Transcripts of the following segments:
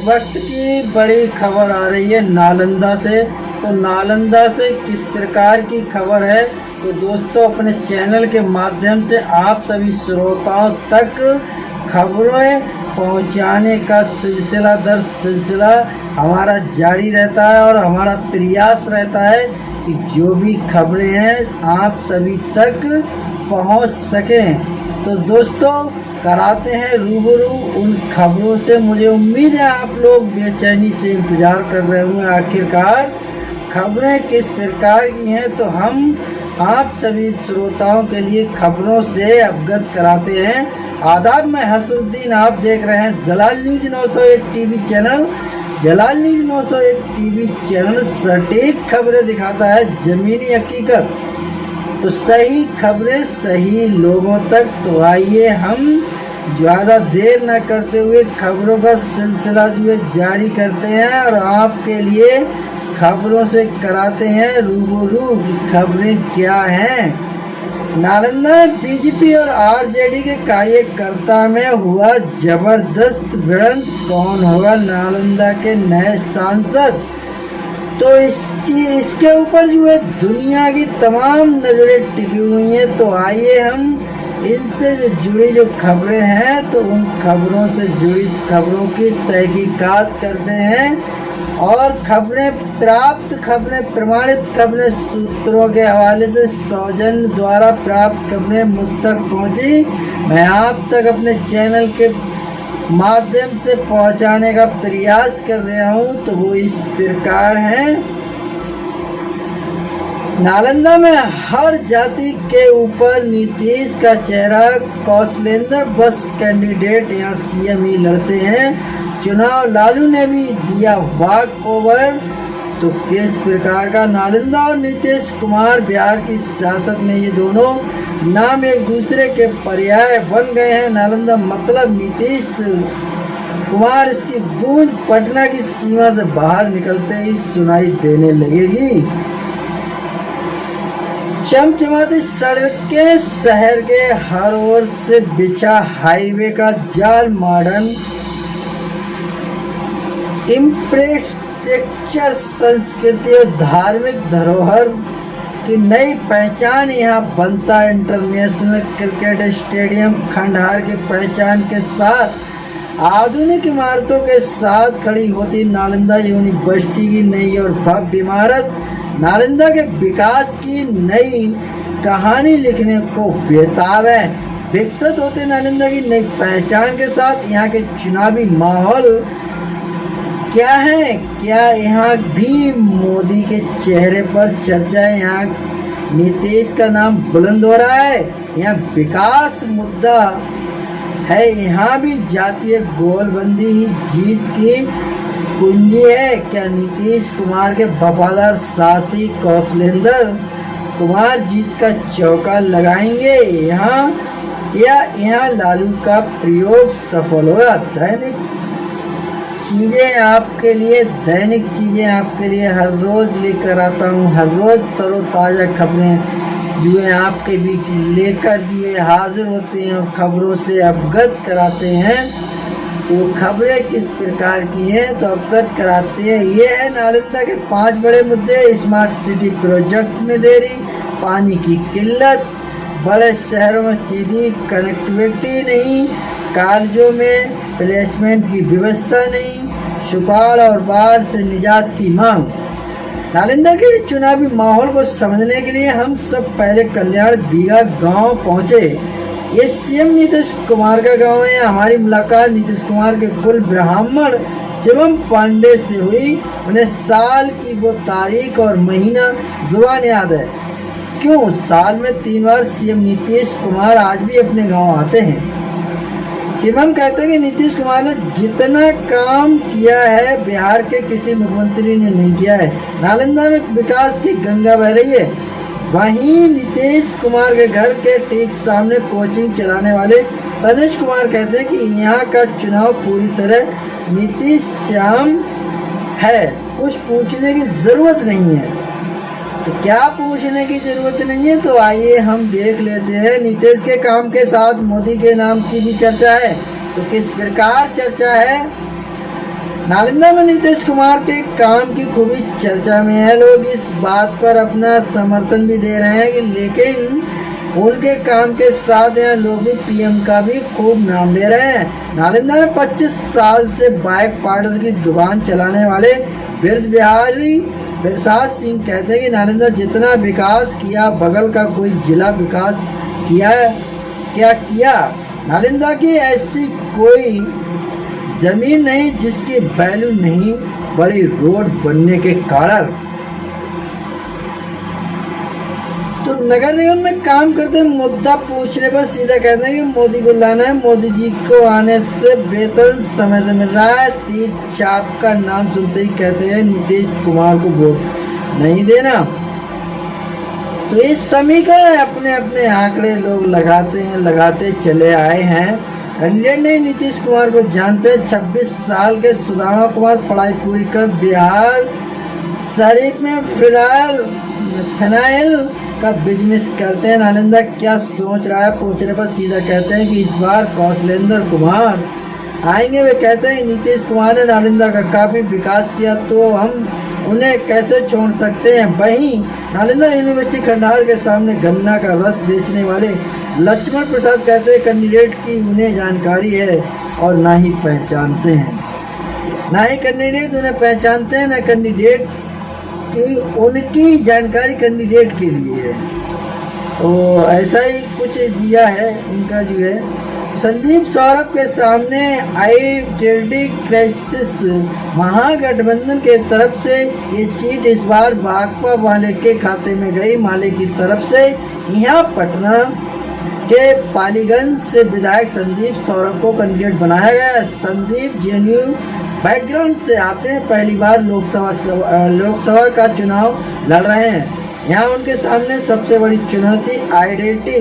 वक्त की बड़ी खबर आ रही है नालंदा से। तो नालंदा से किस प्रकार की खबर है, तो दोस्तों अपने चैनल के माध्यम से आप सभी श्रोताओं तक खबरें पहुंचाने का सिलसिला दर सिलसिला हमारा जारी रहता है और हमारा प्रयास रहता है कि जो भी खबरें हैं आप सभी तक पहुंच सकें। तो दोस्तों कराते हैं रूबरू उन खबरों से। मुझे उम्मीद है आप लोग बेचैनी से इंतज़ार कर रहे होंगे आखिरकार खबरें किस प्रकार की हैं। तो हम आप सभी श्रोताओं के लिए खबरों से अवगत कराते हैं। आदाब, मैं हसरुद्दीन, आप देख रहे हैं जलाल न्यूज 901 टीवी चैनल। जलाल न्यूज 901 टीवी चैनल सटीक खबरें दिखाता है, ज़मीनी हकीकत। तो सही खबरें सही लोगों तक। तो आइए हम ज़्यादा देर न करते हुए खबरों का सिलसिला जो है जारी करते हैं और आपके लिए खबरों से कराते हैं रूबरू की खबरें क्या हैं। नालंदा बीजेपी और आरजेडी के कार्यकर्ता में हुआ जबरदस्त भिड़ंत, कौन होगा नालंदा के नए सांसद। तो इसके ऊपर जो है दुनिया की तमाम नज़रें टिकी हुई हैं। तो आइए हम इनसे जो जुड़ी जो खबरें हैं तो उन खबरों से जुड़ी खबरों की तहकीकात करते हैं और प्राप्त खबरें प्रमाणित खबरें सूत्रों के हवाले से सौजन्य द्वारा प्राप्त खबरें मुझ तक पहुँची, मैं आप तक अपने चैनल के माध्यम से पहुंचाने का प्रयास कर रहा हूं। तो वो इस प्रकार हैं। नालंदा में हर जाति के ऊपर नीतीश का चेहरा, कौशलेंद्र बस कैंडिडेट यहाँ सीएम ही लड़ते हैं। चुनाव लालू ने भी दिया वॉक ओवर। तो किस प्रकार का नालंदा और नीतीश कुमार बिहार की सियासत में ये दोनों नाम एक दूसरे के पर्याय बन गए हैं। नालंदा मतलब नीतीश कुमार, इसकी गूंज पटना की सीमा से बाहर निकलते ही सुनाई देने लगेगी। चमचमाती सड़कें, शहर के हर ओर से बिछा हाईवे का जाल, मॉडर्न इंफ्रास्ट्रक्चर, संस्कृति और धार्मिक धरोहर की नई पहचान यहाँ बनता। इंटरनेशनल क्रिकेट स्टेडियम खंडहर की पहचान के साथ आधुनिक इमारतों के साथ खड़ी होती नालंदा यूनिवर्सिटी की नई और भव्य इमारत नालंदा के विकास की नई कहानी लिखने को बेताब है। विकसित होते नालंदा की नई पहचान के साथ यहाँ के चुनावी माहौल क्या है, क्या यहाँ भी मोदी के चेहरे पर चर्चा है, यहाँ नीतीश का नाम बुलंद हो रहा है, यहाँ विकास मुद्दा है, यहाँ भी जातीय गोलबंदी ही जीत की कुंजी है। क्या नीतीश कुमार के वफादार साथी कौशलेंद्र कुमार जीत का चौका लगाएंगे यहाँ, या यहाँ लालू का प्रयोग सफल होगा। दैनिक चीज़ें आपके लिए हर रोज़ लेकर आता हूँ। हर रोज़ तरोताज़ा खबरें जो है आपके बीच लेकर जो है हाजिर होते हैं और खबरों से अवगत कराते हैं। तो खबरें किस प्रकार की हैं तो अवगत कराते हैं। ये है नालंदा के 5 बड़े मुद्दे। स्मार्ट सिटी प्रोजेक्ट में देरी, पानी की किल्लत, बड़े शहरों में सीधी कनेक्टिविटी नहीं, कॉलेजों में प्लेसमेंट की व्यवस्था नहीं, सुखाड़ और बाढ़ से निजात की मांग। नालंदा के चुनावी माहौल को समझने के लिए हम सब पहले कल्याण बीघा गांव पहुंचे। ये सीएम नीतीश कुमार का गांव है। हमारी मुलाकात नीतीश कुमार के कुल ब्राह्मण शिवम पांडे से हुई। उन्हें साल की वो तारीख और महीना जुबान याद है। क्यों, साल में 3 बार सीएम नीतीश कुमार आज भी अपने गांव आते हैं। शिवम कहते हैं कि नीतीश कुमार ने जितना काम किया है बिहार के किसी मुख्यमंत्री ने नहीं किया है। नालंदा में विकास की गंगा बह रही है। वहीं नीतीश कुमार के घर के ठीक सामने कोचिंग चलाने वाले तनुज कुमार कहते हैं कि यहाँ का चुनाव पूरी तरह नीतीश श्याम है, कुछ पूछने की जरूरत नहीं है। तो क्या पूछने की जरूरत नहीं है, तो आइए हम देख लेते हैं। नीतीश के काम के साथ मोदी के नाम की भी चर्चा है। तो किस प्रकार चर्चा है, नालंदा में नीतीश कुमार के काम की खूबी चर्चा में है। लोग इस बात पर अपना समर्थन भी दे रहे हैं कि लेकिन उनके काम के साथ यहाँ लोग भी पीएम का भी खूब नाम ले रहे हैं। नालंदा में 25 साल से बाइक पार्ट्स की दुकान चलाने वाले ब्रज बिहारी प्रसाद सिंह कहते हैं कि नालंदा जितना विकास किया बगल का कोई जिला विकास किया क्या किया। नालंदा की ऐसी कोई जमीन नहीं जिसकी वैल्यू नहीं बड़ी रोड बनने के कारण। तो नगर निगम में काम करते मुद्दा पूछने पर सीधा कहते हैं कि मोदी को लाना है, मोदी जी को आने से वेतन समय से मिल रहा है। तीज छाप का नाम सुनते ही कहते हैं नीतीश कुमार को वोट नहीं देना। तो इस समीकरण अपने अपने आंकड़े लोग लगाते चले आए हैं। कैंडिडेट नहीं नीतीश कुमार को जानते। 26 साल के सुदामा कुमार पढ़ाई पूरी कर बिहार शरीफ में फिनाइल का बिजनेस करते हैं। नालंदा क्या सोच रहा है पूछने पर सीधा कहते हैं कि इस बार कौशलेंद्र कुमार आएंगे। वे कहते हैं नीतीश कुमार ने नालंदा का काफी विकास किया तो हम उन्हें कैसे छोड़ सकते हैं। वहीं नालंदा यूनिवर्सिटी खंडहर के सामने गन्ना का रस बेचने वाले लक्ष्मण प्रसाद कहते हैं कैंडिडेट की उन्हें जानकारी है और ना ही पहचानते हैं। ना ही कैंडिडेट उन्हें पहचानते हैं, ना कैंडिडेट की उनकी जानकारी कैंडिडेट के लिए है। तो ऐसा ही कुछ दिया है उनका जो है। संदीप सौरभ के सामने आइडेंटिटी क्राइसिस। महागठबंधन के तरफ से ये सीट इस बार भाकपा वाले के खाते में गई। माले की तरफ से यहाँ पटना के पालीगंज से विधायक संदीप सौरभ को कैंडिडेट बनाया गया। संदीप जेएनयू बैकग्राउंड से आते हैं, पहली बार लोकसभा का चुनाव लड़ रहे हैं। यहाँ उनके सामने सबसे बड़ी चुनौती आइडेंटिटी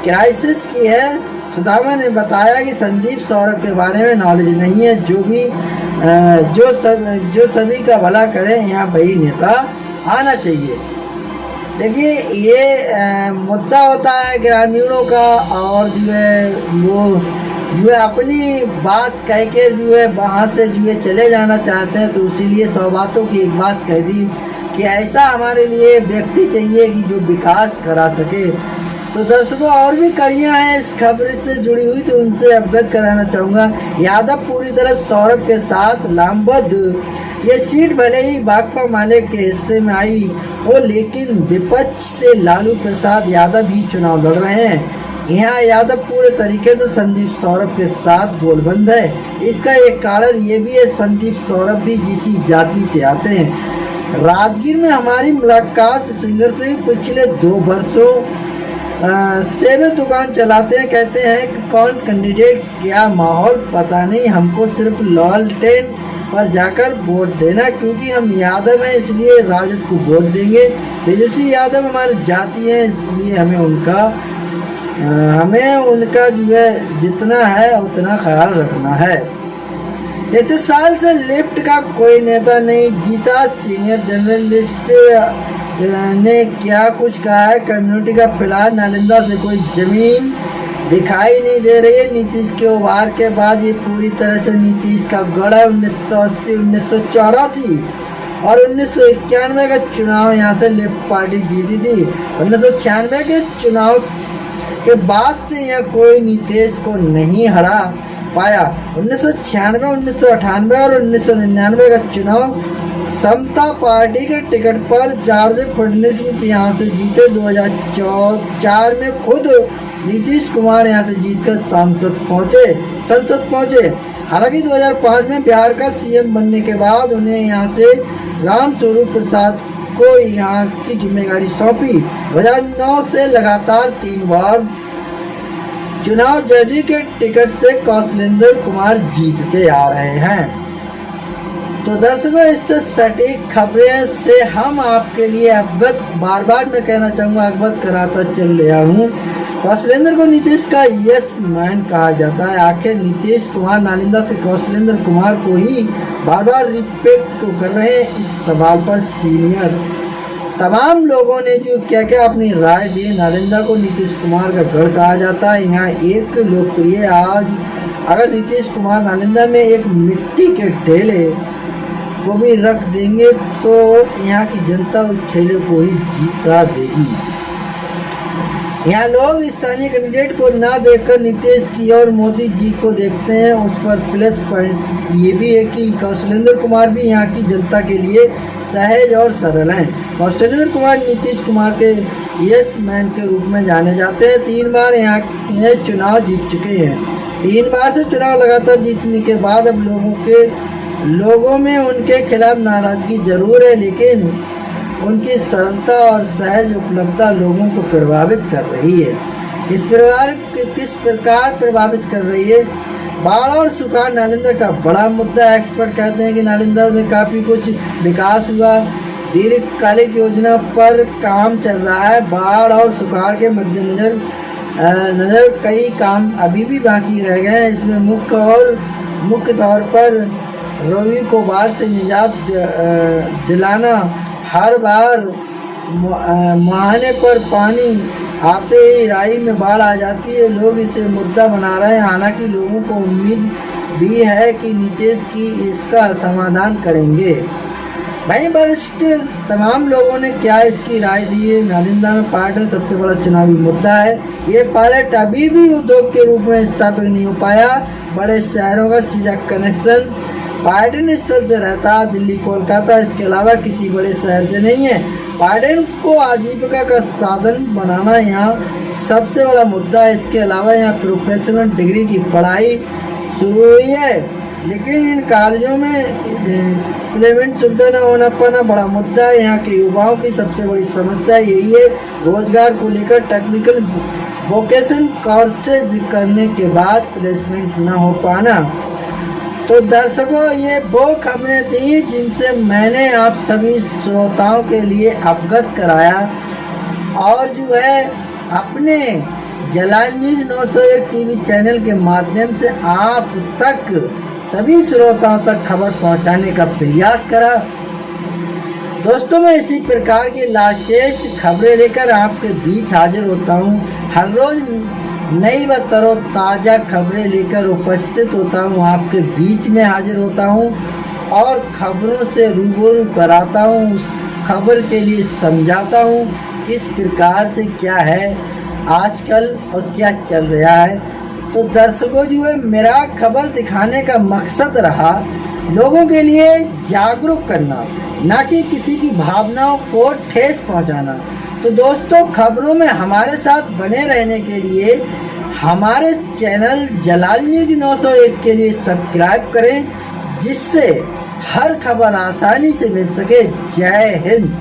क्राइसिस की है। सुदामा ने बताया कि संदीप सौरभ के बारे में नॉलेज नहीं है। जो सभी का भला करे यहाँ वही नेता आना चाहिए। देखिए ये मुद्दा होता है ग्रामीणों का और जो है वो जो है अपनी बात कह के जो है वहाँ से जो है चले जाना चाहते हैं। तो इसीलिए 100 बातों की एक बात कह दी कि ऐसा हमारे लिए व्यक्ति चाहिए कि जो विकास करा सके। तो दर्शकों और भी कड़ियाँ हैं इस खबर से जुड़ी हुई तो उनसे अवगत कराना चाहूँगा। यादव पूरी तरह सौरभ के साथ लामबद्ध। ये सीट भले ही भाकपा माले के हिस्से में आई हो लेकिन विपक्ष से लालू प्रसाद यादव ही चुनाव लड़ रहे हैं। यहाँ यादव पूरे तरीके से संदीप सौरभ के साथ गोलबंद है। इसका एक कारण ये भी है संदीप सौरभ भी इसी जाति से आते हैं। राजगीर में हमारी मुलाकात सिंगर से पिछले 2 वर्षों से वे दुकान चलाते हैं। कहते हैं कि कौन कैंडिडेट क्या माहौल पता नहीं, हमको सिर्फ लालटेन पर जाकर वोट देना क्योंकि हम यादव हैं इसलिए राजद को वोट देंगे। तेजस्वी यादव हमारे जाति है इसलिए हमें उनका जो है जितना है उतना ख्याल रखना है। 33 साल से लेफ्ट का कोई नेता नहीं जीता। सीनियर जर्नलिस्ट ने क्या कुछ कहा है कम्युनिटी का। फिलहाल नालंदा से कोई जमीन दिखाई नहीं दे रही है। नीतीश के उभार के बाद ये पूरी तरह से नीतीश का गढ़ है। 1980, 1984 और 1991 का चुनाव यहाँ से लेफ्ट पार्टी जीती थी। 1996 के चुनाव के बाद से यहाँ कोई नीतीश को नहीं हरा पाया। 1996, 1998 और 1999 का चुनाव समता पार्टी के टिकट पर जॉर्ज फडणवीस यहाँ से जीते। 2004 में खुद नीतीश कुमार यहाँ से जीतकर संसद पहुँचे। हालांकि 2005 में बिहार का सीएम बनने के बाद उन्हें यहाँ से रामस्वरूप प्रसाद को यहाँ की जिम्मेदारी सौंपी। 2009 से लगातार 3 बार चुनाव जजी के टिकट से कौशलेंद्र कुमार जीतते आ रहे हैं। तो दर्शकों इससे सटीक खबरें से हम आपके लिए अवगत बार बार मैं कहना चाहूँगा अवगत कराता चल रहा हूँ। कौशलेंद्र को नीतीश का यस मैन कहा जाता है। आखिर नीतीश कुमार नालंदा से कौशलेंद्र कुमार को ही बार बार रिपीट तो कर रहे हैं। इस सवाल पर सीनियर तमाम लोगों ने जो क्या अपनी राय दी। नालंदा को नीतीश कुमार का गढ़ कहा जाता है। यहाँ एक लोकप्रिय आज अगर नीतीश कुमार नालंदा में एक मिट्टी के ठेले को भी रख देंगे तो यहाँ की जनता उस ठेले को ही जीता देगी। यहाँ लोग स्थानीय कैंडिडेट को ना देखकर नीतीश की और मोदी जी को देखते हैं। उस पर प्लस पॉइंट ये भी है कि कौशलेंद्र कुमार भी यहाँ की जनता के लिए सहज और सरल हैं। कौशलेंद्र कुमार नीतीश कुमार के यस मैन के रूप में जाने जाते हैं। 3 बार यहाँ के चुनाव जीत चुके हैं। 3 बार से चुनाव लगातार जीतने के बाद अब लोगों में उनके खिलाफ नाराजगी जरूर है, लेकिन उनकी सरलता और सहज उपलब्धता लोगों को प्रभावित कर रही है। किस प्रकार प्रभावित कर रही है? बाढ़ और सुखाड़ नालंदा का बड़ा मुद्दा। एक्सपर्ट कहते हैं कि नालंदा में काफ़ी कुछ विकास हुआ, दीर्घकालिक योजना पर काम चल रहा है। बाढ़ और सुखाड़ के मद्देनजर कई काम अभी भी बाकी रह गए हैं। इसमें मुख्य तौर पर रोही को बाढ़ से निजात दिलाना। हर बार मुहाने पर पानी आते ही राई में बाढ़ आ जाती है। लोग इसे मुद्दा बना रहे हैं, हालांकि लोगों को उम्मीद भी है कि नीतीश की इसका समाधान करेंगे। भाई वरिष्ठ तमाम लोगों ने क्या इसकी राय दी है? नालंदा में पायलट सबसे बड़ा चुनावी मुद्दा है। ये पायलट अभी भी उद्योग के रूप में स्थापित नहीं हो पाया। बड़े शहरों का सीधा कनेक्शन पर्यटन स्थल से रहता, दिल्ली कोलकाता, इसके अलावा किसी बड़े शहर से नहीं है। पर्यटन को आजीविका का साधन बनाना यहाँ सबसे बड़ा मुद्दा है। इसके अलावा यहाँ प्रोफेशनल डिग्री की पढ़ाई शुरू हुई है, लेकिन इन कॉलेजों में एम्प्लॉयमेंट सुविधा न होना पाना बड़ा मुद्दा है। यहाँ के युवाओं की सबसे बड़ी समस्या यही है। रोजगार को लेकर टेक्निकल वोकेशन कोर्सेज करने के बाद प्लेसमेंट न हो पाना। तो दर्शकों, ये वो खबरें थी जिनसे मैंने आप सभी श्रोताओं के लिए अवगत कराया, और जो है अपने जलाल न्यूज 901 टीवी चैनल के माध्यम से आप तक सभी श्रोताओं तक खबर पहुंचाने का प्रयास करा। दोस्तों, मैं इसी प्रकार की लेटेस्ट खबरें लेकर आपके बीच हाजिर होता हूं। हर रोज नई व तरोताज़ा खबरें लेकर उपस्थित होता हूँ, आपके बीच में हाजिर होता हूँ और खबरों से रूबरू कराता हूँ। खबर के लिए समझाता हूँ किस प्रकार से क्या है आजकल और क्या चल रहा है। तो दर्शकों, जो है मेरा खबर दिखाने का मकसद रहा लोगों के लिए जागरूक करना, ना कि किसी की भावनाओं को ठेस पहुंचाना। तो दोस्तों, खबरों में हमारे साथ बने रहने के लिए हमारे चैनल जलाल न्यूज 901 के लिए सब्सक्राइब करें, जिससे हर खबर आसानी से मिल सके। जय हिंद।